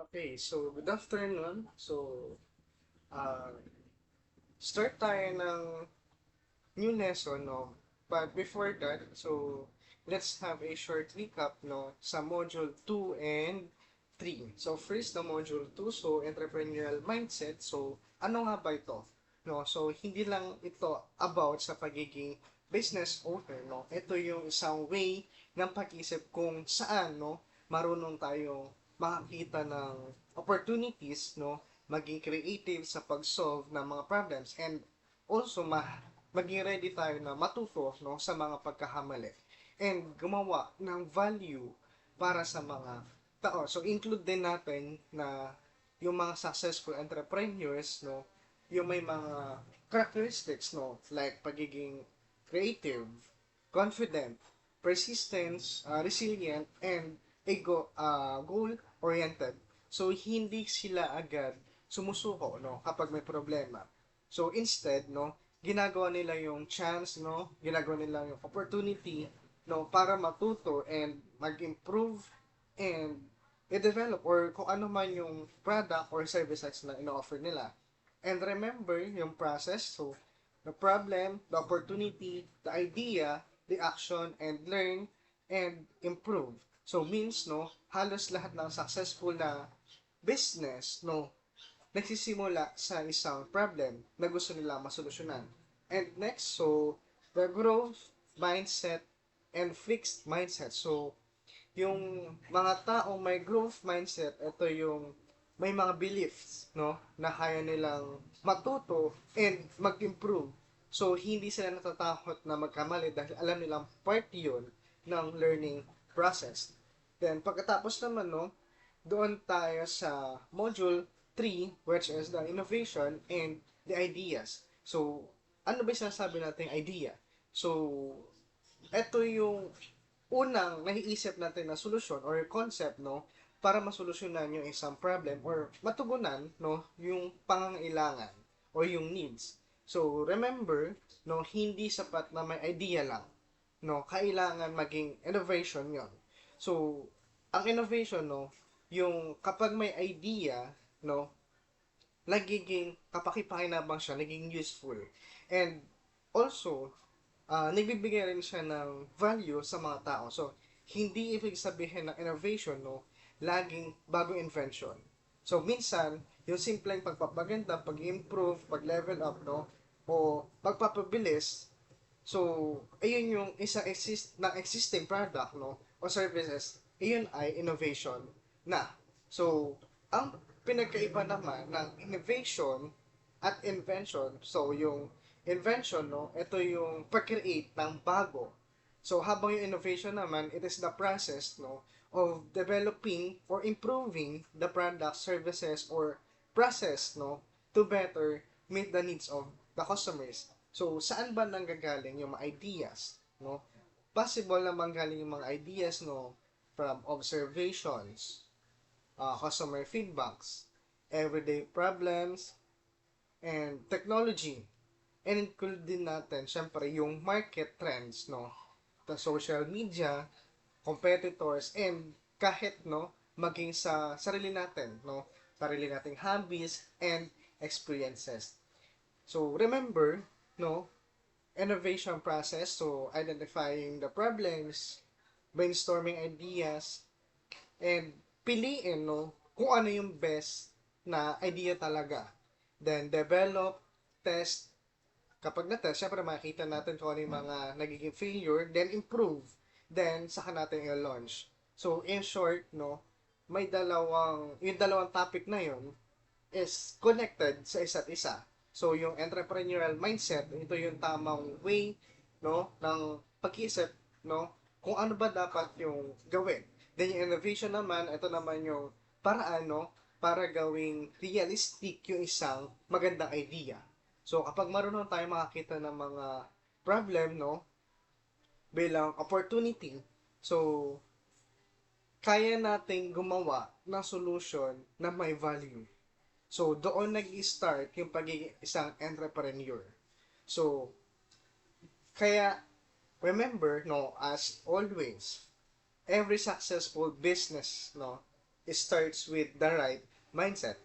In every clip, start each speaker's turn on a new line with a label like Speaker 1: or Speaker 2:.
Speaker 1: Okay, so good afternoon. Uh, Start tayo ng new lesson, no? But before that, let's have a short recap, no, sa module 2 and 3. So first, the module 2, so entrepreneurial mindset. So ano nga ba ito? No, so hindi lang ito about sa pagiging business owner, no? Ito yung isang way ng pag-isip kung saan, no, marunong tayong makakita ng opportunities, no, maging creative sa pag-solve ng mga problems and also maging ready tayo na matuto, no, sa mga pagkakamali and gumawa ng value para sa mga tao. So include din natin na yung mga successful entrepreneurs, no, yung may mga characteristics, no, like pagiging creative, confident, persistence, resilient, and goal-oriented. So, hindi sila agad sumusuko, no, kapag may problema. So, instead, no, ginagawa nila yung chance, no, ginagawa nila yung opportunity, no, para matuto and mag-improve and i-develop or kung ano man yung product or services na ino-offer nila. And remember yung process, so the problem, the opportunity, the idea, the action, and learn and improve. So means, no, halos lahat ng successful na business, no, nagsisimula sa isang problem na gusto nila masolusyonan. And next, so the growth mindset and fixed mindset. So yung mga taong may growth mindset, ito yung may mga beliefs, no, na kaya nilang matuto and mag-improve. So, hindi sila natatakot na magkamali dahil alam nilang part yun ng learning process. Then, pagkatapos naman, no, doon tayo sa module 3, which is the innovation and the ideas. So, ano ba yung sinasabi natin idea? So, ito yung unang naiisip natin na solusyon or concept, no, para masolusyonan yung isang problem or matugunan, no, yung pangangailangan or yung needs. So, remember, no, hindi sapat na may idea lang. No, kailangan maging innovation yon. So, ang innovation, no, yung kapag may idea, no, nagiging kapakipakinabang siya, naging useful. And also, nagbibigay rin siya ng value sa mga tao. So, hindi ibig sabihin ng innovation, no, laging bagong invention. So, minsan, yung simpleng pagpapaganda, pag-improve, pag-level up, no, o pagpapabilis, so, ayun yung isang na existing product, no, o services, ayun ay innovation na. So, ang pinagkaiba naman ng innovation at invention, so yung invention, no, ito yung pag-create ng bago. So, habang yung innovation naman, it is the process, no, of developing or improving the product, services, or process, no, to better meet the needs of the customers. So, saan ba nanggagaling yung mga ideas, no? Possible na manggaling yung mga ideas, no, from observations, customer feedbacks, everyday problems, and technology. And include din natin, syempre, yung market trends, no? The social media, competitors, and kahit, no, maging sa sarili natin, no? Sarili nating hobbies and experiences. So, remember, no, innovation process, so identifying the problems, brainstorming ideas, and piliin, no, kung ano yung best na idea talaga. Then, develop, test, kapag na-test, syempre makikita natin kung ano yung mga nagiging failure, then improve, then saka natin i-launch. So, in short, no, yung dalawang topic na yun is connected sa isa't isa. So, yung entrepreneurial mindset, ito yung tamang way, no, ng pag-iisip, no, kung ano ba dapat yung gawin. Then, yung innovation naman, ito naman yung paraan, no, para gawing realistic yung isang magandang idea. So, kapag marunong tayo makakita ng mga problem, no, bilang opportunity, so, kaya nating gumawa ng solution na may value. So, doon nag-start yung pagiging isang entrepreneur. So, kaya, remember, no, as always, every successful business, no, starts with the right mindset.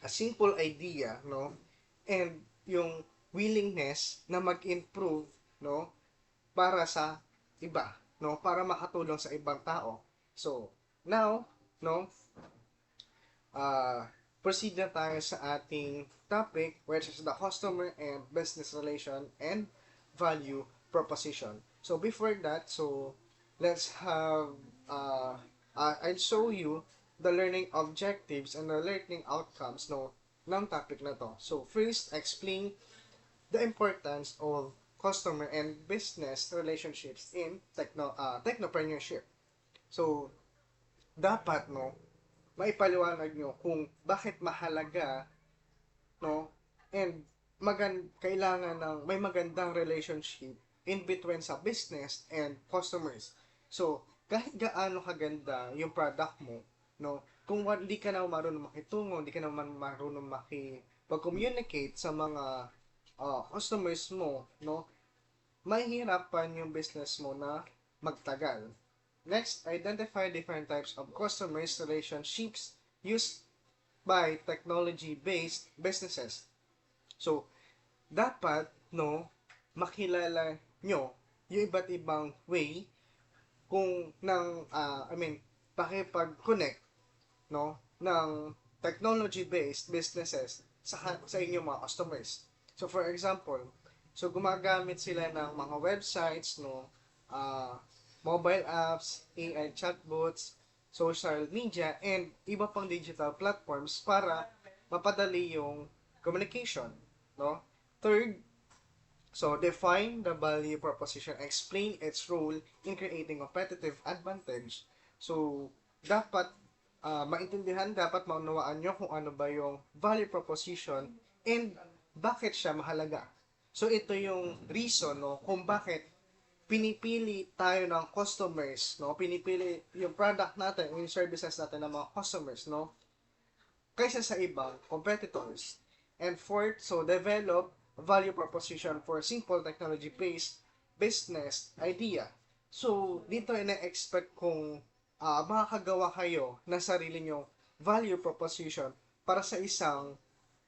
Speaker 1: A simple idea, no? And yung willingness na mag-improve, no? Para sa iba, no? Para makatulong sa ibang tao. So, now, no? Uh, proceed na tayo sa ating topic, which is the customer and business relation and value proposition. So, before that, so, let's have, I'll show you the learning objectives and the learning outcomes, no, ng topic na to. So, first, explain the importance of customer and business relationships in technopreneurship. So, dapat, no, maipaliwanag nyo kung bakit mahalaga, no, and kailangan ng may magandang relationship in between sa business and customers. So, kahit gaano kaganda yung product mo, no, kung hindi ka na marunong makitungo, hindi ka na marunong makipag-communicate sa mga customers mo, no, mahihirapan yung business mo na magtagal. Next, identify different types of customers relationships used by technology-based businesses. So, dapat, no, makilala nyo yung iba't ibang way kung pakipag-connect, no, ng technology-based businesses sa inyong mga customers. So, for example, so gumagamit sila ng mga websites, no, mobile apps, AI chatbots, social media, and iba pang digital platforms para mapadali yung communication, no? Third, so define the value proposition, explain its role in creating competitive advantage. So, dapat maintindihan, dapat maunawaan nyo kung ano ba yung value proposition and bakit siya mahalaga. So, ito yung reason, no, kung bakit pinipili tayo ng customers, no? Pinipili yung product natin, yung services natin ng mga customers, no? Kaysa sa ibang competitors. And fourth, so develop value proposition for simple technology-based business idea. So, dito ina-expect kung makakagawa kayo ng sarili nyong value proposition para sa isang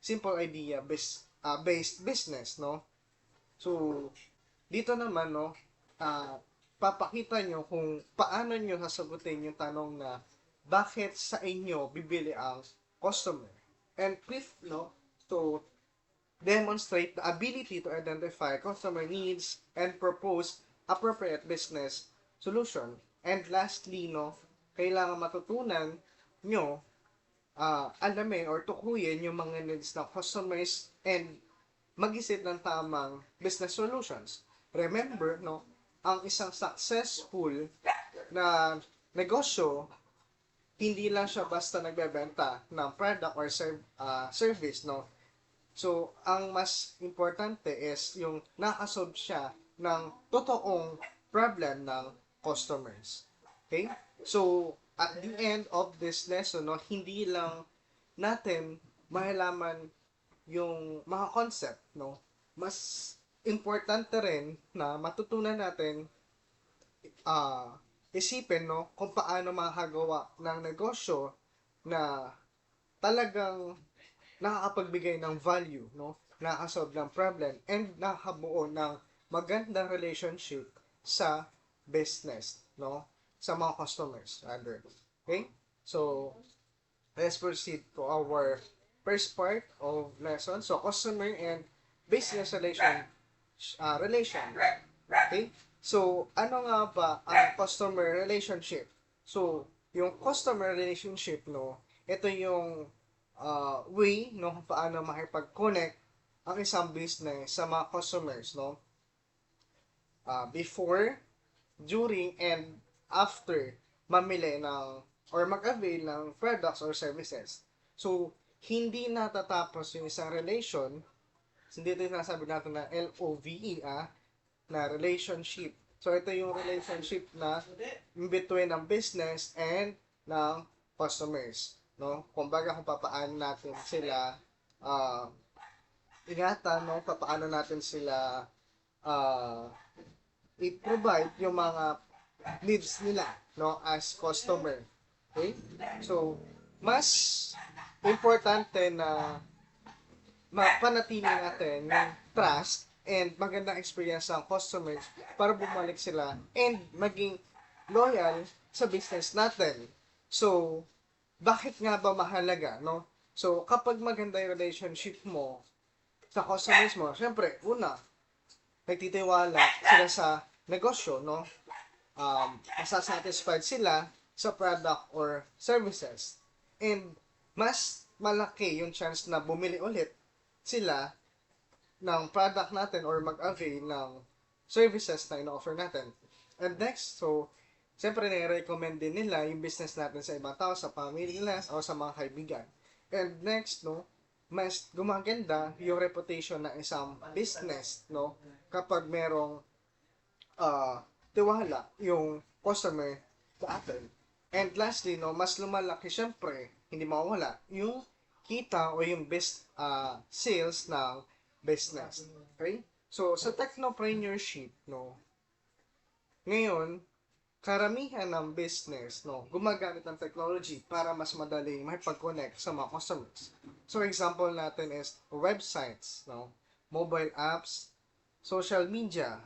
Speaker 1: simple idea based business, no? So, dito naman, no, papakita nyo kung paano nyo sasagutin yung tanong na bakit sa inyo bibili ang customer. And fifth, no, to demonstrate the ability to identify customer needs and propose appropriate business solution. And lastly, no, kailangan matutunan nyo alamin or tukuyin yung mga needs ng customers and mag-isip ng tamang business solutions. Remember, no, ang isang successful na negosyo, hindi lang siya basta nagbebenta ng product or service, no? So, ang mas importante is yung nakasolve siya ng totoong problem ng customers. Okay? So, at the end of this lesson, no, hindi lang natin mahalaman yung mga concept, no? Mas importante rin na matutunan natin isipin, no, kung paano makagawa ng negosyo na talagang nakakapagbigay ng value, no, nakakasolve ng problem, and nakakabuo ng magandang relationship sa business, no, sa mga customers, rather. Okay? So, let's proceed to our first part of lesson. So, customer and business relation. Okay? So, ano nga ba ang customer relationship? So, yung customer relationship, no, ito yung way, no, kung paano makipag-connect ang isang business sa mga customers, no? Before, during, and after mamili ng or mag-avail ng products or services. So, hindi natatapos yung isang relation, hindi ito yung nasabi natin na LOVE, na relationship. So, ito yung relationship na in between ng business and ng customers, no? Kumbaga kung papaano natin sila ingatan, no? Papaano natin sila i-provide yung mga needs nila, no, as customer. Okay? So, mas importante na mapanatili natin yung trust and magandang experience ng customers para bumalik sila and maging loyal sa business natin. So, bakit nga ba mahalaga, no? So, kapag maganda yung relationship mo sa customers mo, syempre, una, nagtitiwala sila sa negosyo, no? Masasatisfied sila sa product or services. And mas malaki yung chance na bumili ulit sila ng product natin or mag-avail ng services na ino-offer natin. And next, so, siyempre nire-recommend din nila yung business natin sa ibang tao, sa family nila, o sa mga kaibigan. And next, no, mas gumaganda yung reputation ng isang business, no, kapag merong tiwala yung customer sa atin. And lastly, no, mas lumalaki syempre, hindi mawala, yung kita o yung best sales ng business. Okay? So, sa technopreneurship, no, ngayon, karamihan ng business, no, gumagamit ng technology para mas madaling makipag-connect sa mga customers. So, example natin is websites, no, mobile apps, social media,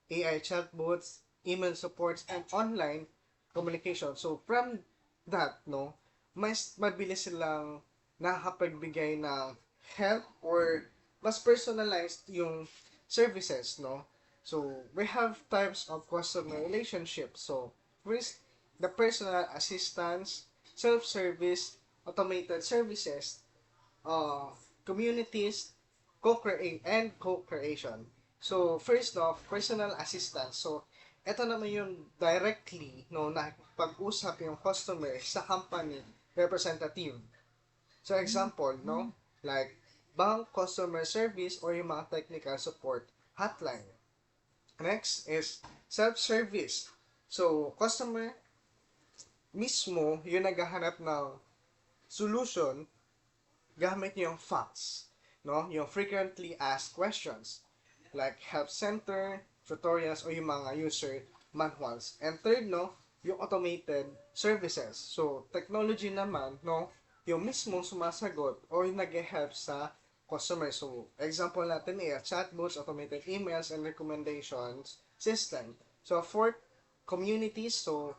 Speaker 1: AI chatbots, email supports, and online communication. So, from that, no, mas mabilis silang nakakapagbigay ng help or mas personalized yung services, no? So, we have types of customer relationships. So, first, the personal assistance, self-service, automated services, uh, communities, co-create, and co-creation. So, first off, personal assistance. So, ito naman yung directly, no, na pag-usap yung customer sa company representative. So, example, no, like, bank customer service or yung mga technical support hotline. Next is self-service. So, customer mismo yung naghahanap ng solution gamit yung facts, no? Yung frequently asked questions like help center, tutorials, o yung mga user manuals. And third, no, yung automated services. So, technology naman, no, yung mismong sumasagot o yung nag-help sa customer. So, example natin ay chatbots, automated emails, and recommendations system. So, fourth, communities. So,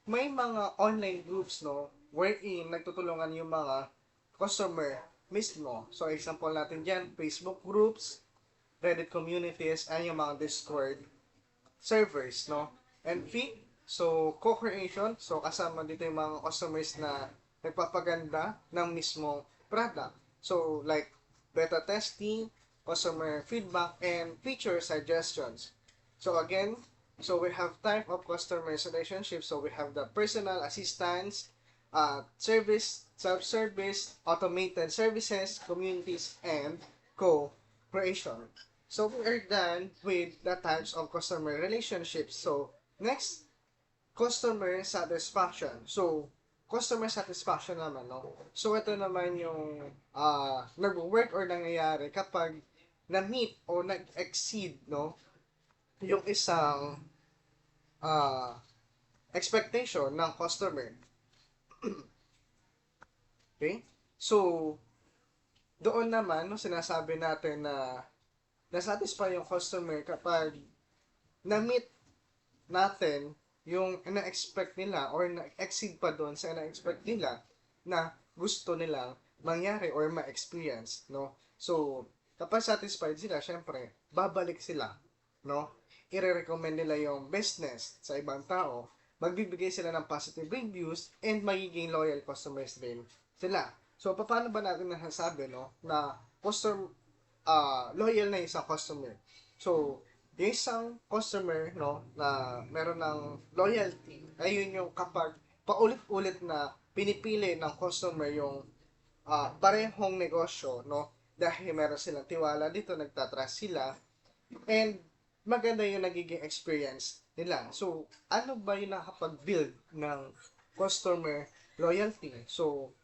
Speaker 1: may mga online groups, no, wherein nagtutulungan yung mga customer mismo. So, example natin dyan, Facebook groups, Reddit communities, and yung mga Discord servers, no? And fifth, so, co-creation. So, kasama dito yung mga customers na nagpapaganda ng mismong product. So, like, beta testing, customer feedback, and feature suggestions. So, again, so we have type of customer relationship. So, we have the personal assistance, service, self-service, automated services, communities, and co-creation. So, we are done with the types of customer relationships. So, next, customer satisfaction. So, customer satisfaction naman, no? So, ito naman yung nag-work or nangyayari kapag na-meet o nag-exceed, no, yung isang uh, expectation ng customer. Okay? So, doon naman, no, sinasabi natin na nasatisfy yung customer kapag na-meet natin yung na-expect nila or na-exceed pa doon sa na-expect nila na gusto nilang mangyari or ma-experience, no? So, kapag satisfied sila, syempre, babalik sila, no? I-recommend nila yung business sa ibang tao, magbibigay sila ng positive reviews, and magiging loyal customers din sila. So, paano ba natin nasasabi, no, na loyal na isang customer? So, yung isang customer, no, na meron ng loyalty, ayun yung kapag paulit-ulit na pinipili ng customer yung parehong negosyo, no, dahil meron silang tiwala dito, nagtatrust sila, and maganda yung nagiging experience nila. So, ano ba yung nakapag-build ng customer loyalty? So,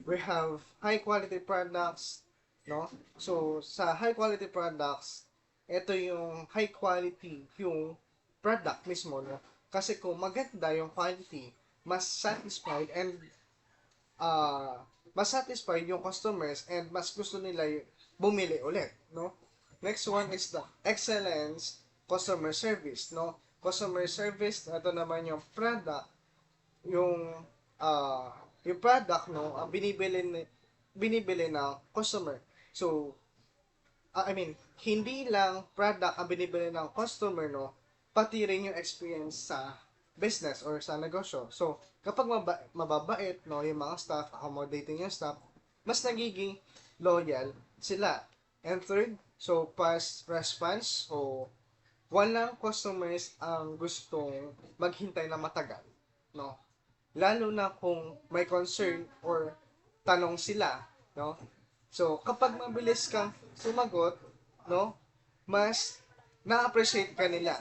Speaker 1: we have high quality products, no? So, sa high quality products, ito yung high quality yung product mismo, no? Kasi kung maganda yung quality, mas satisfied and uh, mas satisfied yung customers and mas gusto nila bumili ulit, no? Next one is the excellence customer service, no? Customer service, ito naman yung product, yung uh, yung product, no, ang binibili ng customer. So, I mean, hindi lang product ang binibili ng customer, no, pati rin yung experience sa business or sa negosyo. So, kapag mababait, no, yung mga staff, accommodating yung staff, mas nagiging loyal sila. And third, so fast response. So, walang customers ang gustong maghintay na matagal, no? Lalo na kung may concern or tanong sila, no? So, kapag mabilis kang sumagot, no, mas na-appreciate ka nila.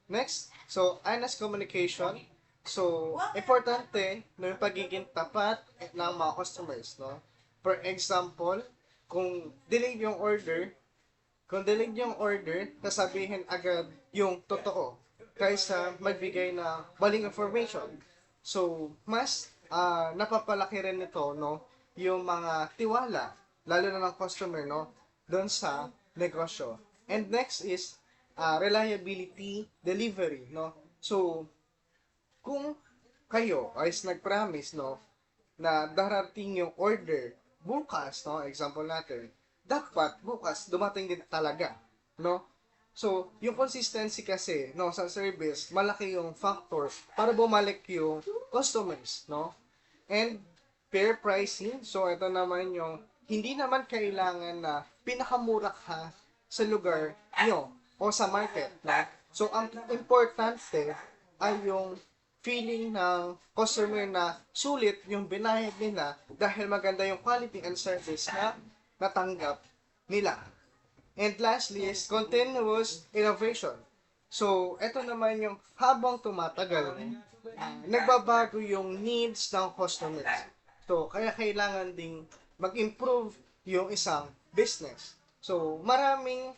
Speaker 1: Next, so, honest communication. So, importante no, yung pagiging tapat ng mga customers, no? For example, kung delayed yung order, sasabihin agad yung totoo kaysa magbigay ng maling information. So, mas napapalaki rin nito, no, yung mga tiwala, lalo na ng customer, no, doon sa negosyo. And next is reliability delivery, no. So, kung kayo ay nag-promise, no, na darating yung order bukas, no, example natin, dapat bukas dumating din talaga, no? So, yung consistency kasi, no, sa service, malaki yung factor para bumalik yung customers, no? And fair pricing, so ito naman yung hindi naman kailangan na pinakamura ka sa lugar nyo o sa market, no? So, ang importante ay yung feeling ng customer na sulit yung binayad nila dahil maganda yung quality and service na natanggap nila. And lastly is continuous innovation. So, ito naman yung habang tumatagal, nagbabago yung needs ng customers. So, kaya kailangan ding mag-improve yung isang business. So, maraming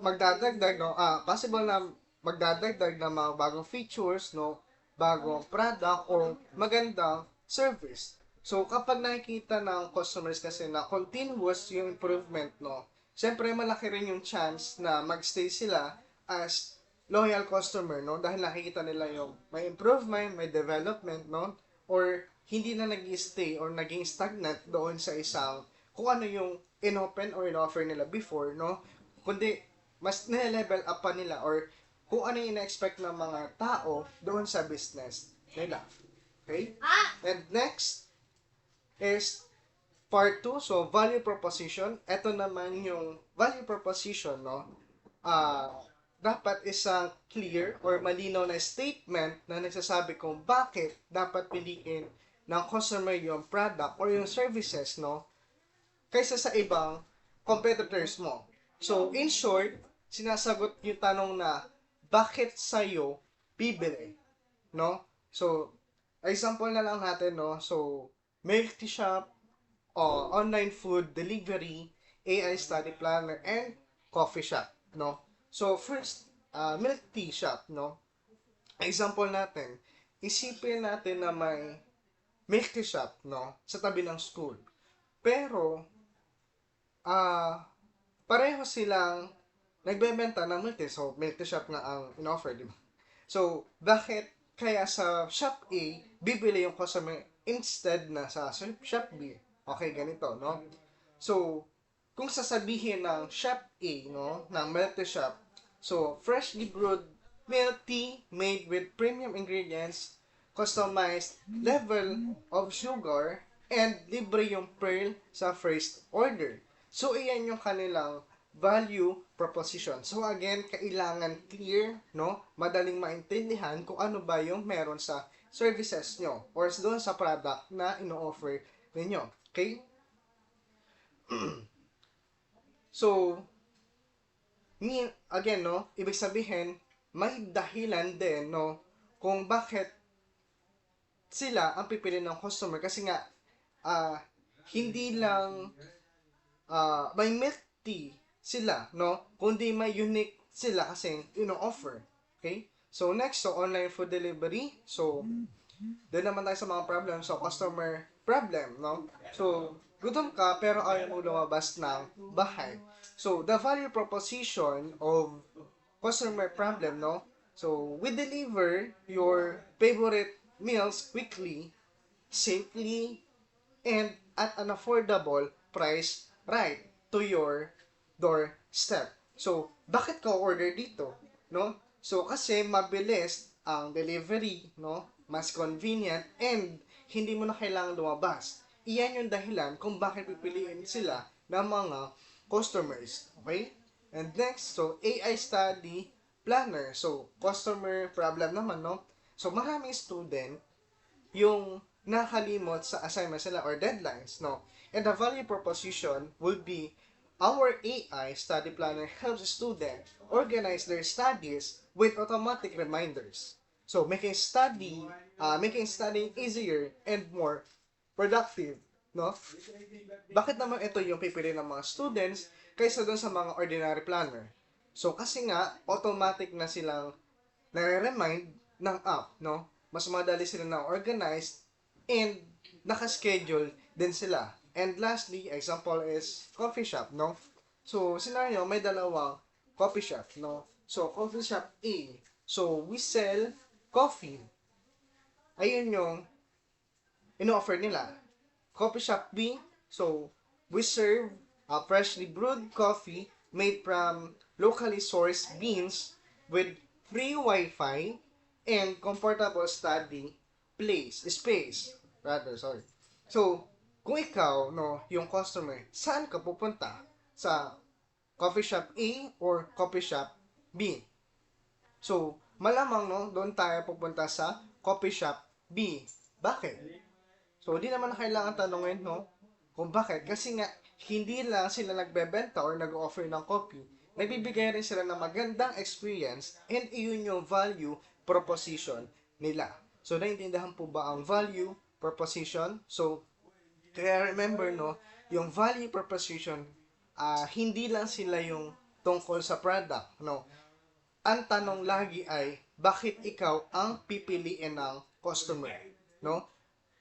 Speaker 1: magdadagdag, no, possible na magdadagdag ng mga bagong features, no, bagong product or magandang service. So, kapag nakikita ng customers kasi na continuous yung improvement, no, syempre malaki rin yung chance na magstay sila as loyal customer, no, dahil nakikita nila yung may improvement, may development, no, or hindi na nag-stay or naging stagnant doon sa isang kung ano yung in-open or in-offer nila before, no, kundi mas nile-level up pa nila or kung ano yung ina-expect ng mga tao doon sa business nila. Okay? And next is part 2, so value proposition. Ito naman yung value proposition, no? Dapat isang clear or malinaw na statement na nagsasabi kung bakit dapat piliin ng customer yung product or yung services, no? Kaysa sa ibang competitors mo. So, in short, sinasagot yung tanong na bakit sa'yo bibili, no? So, example na lang natin, no? So, milk tea shop, online food delivery, AI study planner, and coffee shop, no? So, first, milk tea shop, no? Example natin, isipin natin na may milk tea shop, no? Sa tabi ng school. Pero, pareho silang nagbebenta ng milk tea. So, milk tea shop nga ang in-offer, di ba? So, bakit kaya sa shop A, bibili yung customer instead na sa shop B? Okay, ganito, no? So, kung sasabihin ng shop A, no, ng milk tea shop, so, freshly brewed milk tea made with premium ingredients, customized level of sugar, and libre yung pearl sa first order. So, iyan yung kanilang value proposition. So, again, kailangan clear, no? Madaling maintindihan kung ano ba yung meron sa services nyo or doon sa product na ino-offer ninyo. Okay? So, again, no? Ibig sabihin, may dahilan din, no? Kung bakit sila ang pipili ng customer. Kasi nga, hindi lang may milk tea sila, no? Kundi may unique sila kasi ino-offer. Okay? So, next, so online food delivery. So, doon naman tayo sa mga problem. So, customer problem, no? So, gutom ka pero ayaw mo lumabas ng bahay. So, the value proposition of customer problem, no? So, we deliver your favorite meals quickly, safely, and at an affordable price right to your doorstep. So, bakit ka order dito? No? So, kasi mabilis ang delivery, no? Mas convenient, and hindi mo na kailangan lumabas. Iyan yung dahilan kung bakit pipiliin sila ng mga customers. Okay? And next, so AI study planner. So, customer problem naman, no? So, maraming student yung nakalimot sa assignments nila or deadlines, no? And the value proposition would be our AI study planner helps students organize their studies with automatic reminders. So, making studying easier and more productive, no? Bakit naman ito yung pipili ng mga students kaysa doon sa mga ordinary planner? So, kasi nga, automatic na silang nare-remind ng app, no? Mas madali sila na organized and naka-schedule din sila. And lastly, example is coffee shop, no? So, scenario, may dalawang coffee shop, no? So, coffee shop A. So, we sell coffee. Ayun yung ino-offer nila. Coffee shop B. So, we serve a freshly brewed coffee made from locally sourced beans with free Wi-Fi and comfortable study space. Sorry. So, kung ikaw, no, yung customer, saan ka pupunta? Sa coffee shop A or coffee shop B? So, malamang, no, doon tayo pupunta sa coffee shop B. Bakit? So, hindi naman na kailangan tanongin, no, kung bakit. Kasi nga, hindi lang sila nagbebenta or nag-offer ng coffee. Nagbibigay rin sila ng magandang experience, and iyon yung value proposition nila. So, naiintindihan po ba ang value proposition? So, kaya remember, no, yung value proposition, hindi lang sila yung tungkol sa product, no. Ang tanong lagi ay, bakit ikaw ang pipiliin ng customer, no?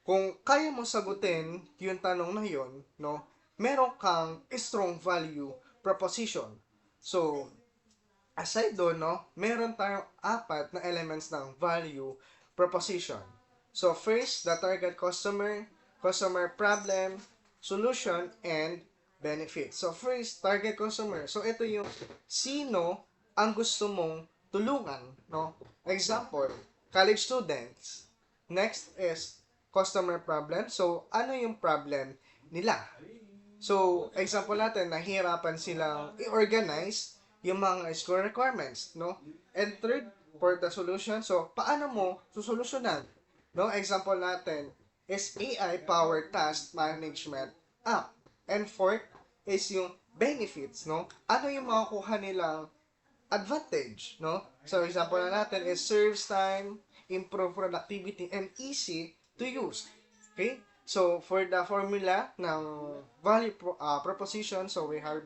Speaker 1: Kung kaya mo sagutin yung tanong na yun, no, meron kang strong value proposition. So, aside doon, no, meron tayong apat na elements ng value proposition. So, first, the target customer, customer problem, solution, and benefit. So, first, target customer. So, ito yung sino ang gusto mong tulungan, no? Example, college students. Next is customer problem. So, ano yung problem nila? So, example natin, nahihirapan silang i-organize yung mga school requirements, no? And third, for the solution, so, paano mo susolusyonan? No? Example natin is AI-powered task management app. And fourth is yung benefits, no? Ano yung makukuha nilang advantage, no? So, example na natin is serves time, improve productivity, and easy to use. Okay? So, for the formula ng value proposition, so we have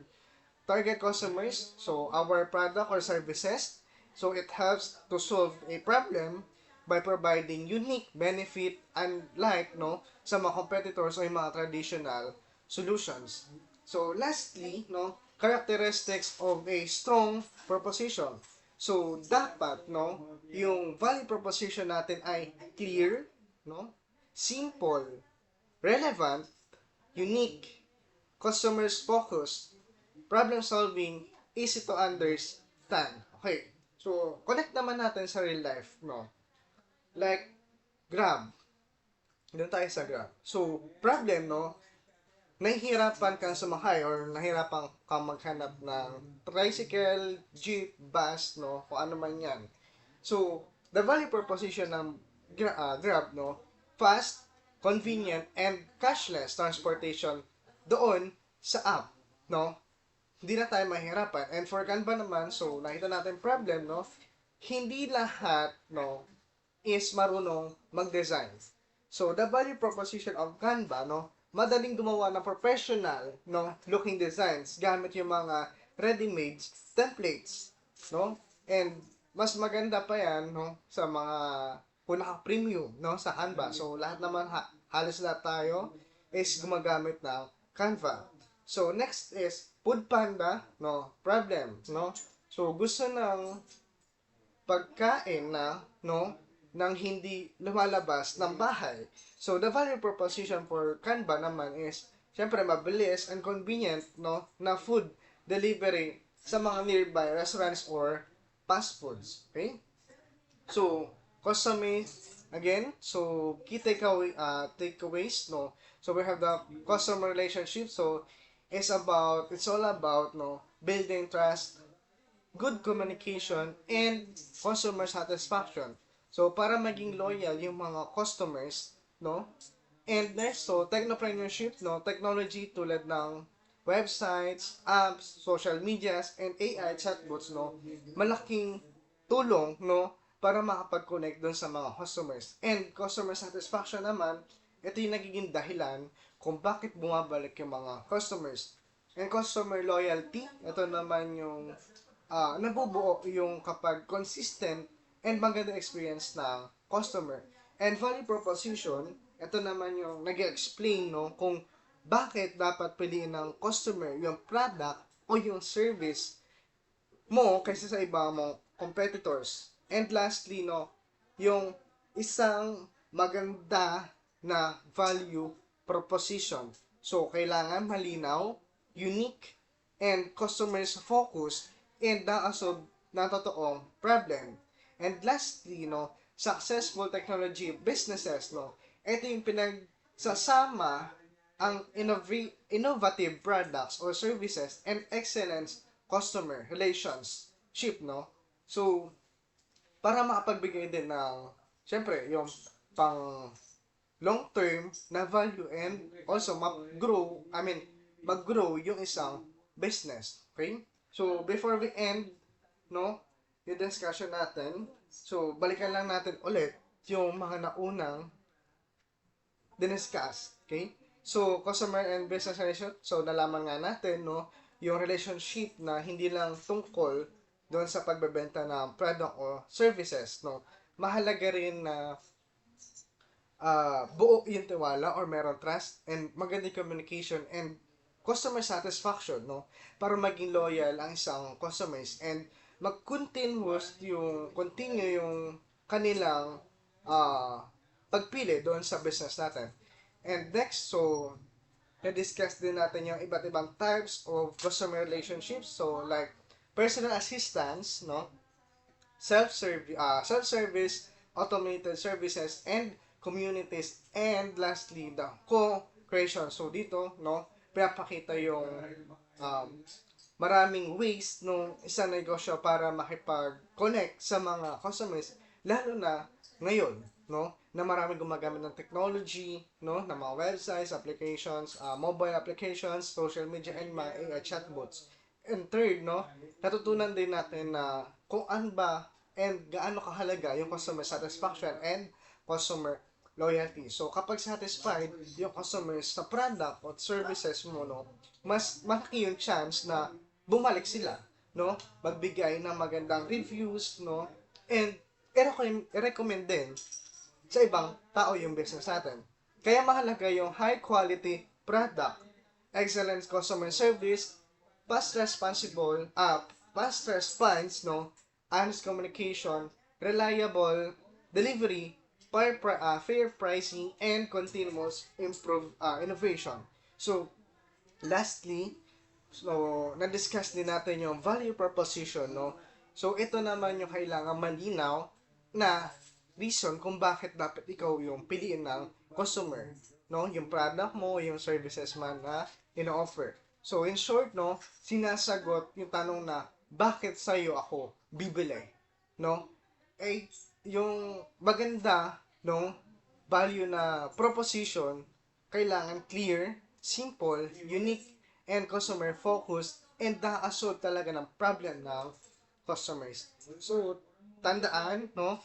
Speaker 1: target customers, so our product or services, so it helps to solve a problem by providing unique benefit unlike, no, sa mga competitors o yung mga traditional solutions. So, lastly, no, characteristics of a strong proposition. So, dapat, no, yung value proposition natin ay clear, no, simple, relevant, unique, customers focused, problem solving, easy to understand. Okay. So, connect naman natin sa real life, no? Like, Grab. Doon tayo sa Grab. So, problem, no? Nahihirapan kang sumakay or nahihirapan kang maghanap ng tricycle, jeep, bus, no? Kung ano man yan. So, the value proposition ng Grab, no? Fast, convenient, and cashless transportation doon sa app, no? Hindi na tayo mahirapan. And for Canva naman, so nakita natin problem, no? Hindi lahat, no, is marunong mag-design. So, the value proposition of Canva, no, madaling gumawa ng professional, no, looking designs gamit yung mga ready-made templates, no? And mas maganda pa yan, no, sa mga kung naka-premium, no, sa Canva. So, lahat naman, halos lahat tayo is gumagamit ng Canva. So, next is Food Panda, no, problem, no. So, gusto ng pagkain na, no, nang hindi lumalabas ng bahay. So, the value proposition for Canva naman is, syempre, mabilis and convenient, no, na food delivery sa mga nearby restaurants or fast foods. Okay? So, customer, again, so key takeaways, no. So, we have the customer relationship. So, it's all about, no, building trust, good communication, and customer satisfaction. So, para maging loyal yung mga customers, no? And next, so, technopreneurship, no? Technology tulad ng websites, apps, social medias, and AI chatbots, no? Malaking tulong, no? Para makapag-connect dun sa mga customers. And customer satisfaction naman, ito yung nagiging dahilan kung bakit bumabalik yung mga customers. And customer loyalty, ito naman yung nabubuo yung kapag consistent and maganda experience ng customer. And value proposition, ito naman yung nag-explain, no, kung bakit dapat piliin ng customer yung product o yung service mo kaysa sa iba mong competitors. And lastly, no, yung isang maganda na value proposition. So, kailangan malinaw, unique, and customers focused and nakasolve na totoong problem. And lastly, no, successful technology businesses, no, ito yung pinagsasama ang innovative products or services and excellent customer relationship, no. So, para makapagbigay din ng, syempre, yung pang long term na value and also mag-grow yung isang business. Okay? So, before we end, no, yung discussion natin, so, balikan lang natin ulit yung mga naunang diniscuss. Okay? So, customer and business relationship, so, nalaman nga natin, no, yung relationship na hindi lang tungkol doon sa pagbebenta ng product o services, no. Mahalaga rin na buo yung tiwala or meron trust and magandang communication and customer satisfaction, no, para maging loyal ang isang customers and continue yung kanilang pagpili doon sa business natin. And next, so na-discuss din natin yung iba't ibang types of customer relationships, so like personal assistance, no, self-service, automated services, and communities, and lastly, the co-creation. So dito, no, pinapakita yung um, maraming ways nung isang negosyo para makipag-connect sa mga customers, lalo na ngayon, no, na marami gumagamit ng technology, no, ng mga websites, applications, mobile applications, social media, and mga AI chatbots. And third, no, natutunan din natin na kung ano ba and gaano kahalaga yung customer satisfaction and customer loyalty. So, kapag satisfied yung customers sa product o services mo, no, mas malaki yung chance na bumalik sila, no, magbigay ng magandang reviews, no, and i-recommend din sa ibang tao yung business natin. Kaya mahalaga yung high quality product, excellent customer service, fast response, no, honest communication, reliable delivery, fair pricing, and continuous innovation. So, lastly, so, na-discuss din natin yung value proposition, no? So, ito naman yung kailangan malinaw na reason kung bakit dapat ikaw yung piliin ng customer, no? Yung product mo, yung services man na ino-offer. So, in short, no, sinasagot yung tanong na, bakit sa'yo ako bibili, no? Eh, yung maganda, no, value na proposition, kailangan clear, simple, unique, and customer focused, and nakakasolve talaga ng problem ng customers. So, tandaan, no,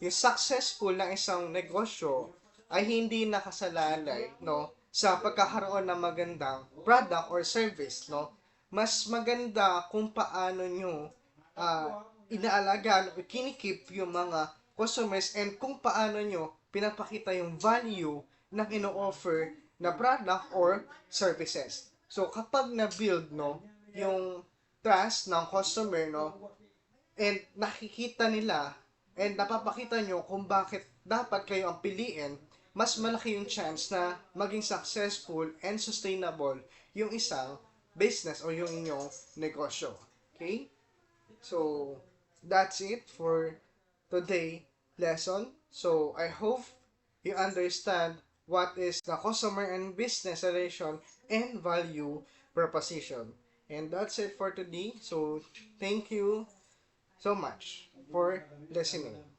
Speaker 1: yung successful ng isang negosyo ay hindi nakasalalay, no, sa pagkakaroon ng magandang product or service, no. Mas maganda kung paano nyo inaalagaan o kinikip yung mga customers and kung paano nyo pinapakita yung value ng ino-offer na product or services. So, kapag na-build, no, yung trust ng customer, no, and nakikita nila and napapakita nyo kung bakit dapat kayo ang piliin, mas malaki yung chance na maging successful and sustainable yung isang business o yung inyong negosyo. Okay? So, that's it for today lesson. So, I hope you understand what is the customer and business relation and value proposition. And that's it for today. So, thank you so much for listening.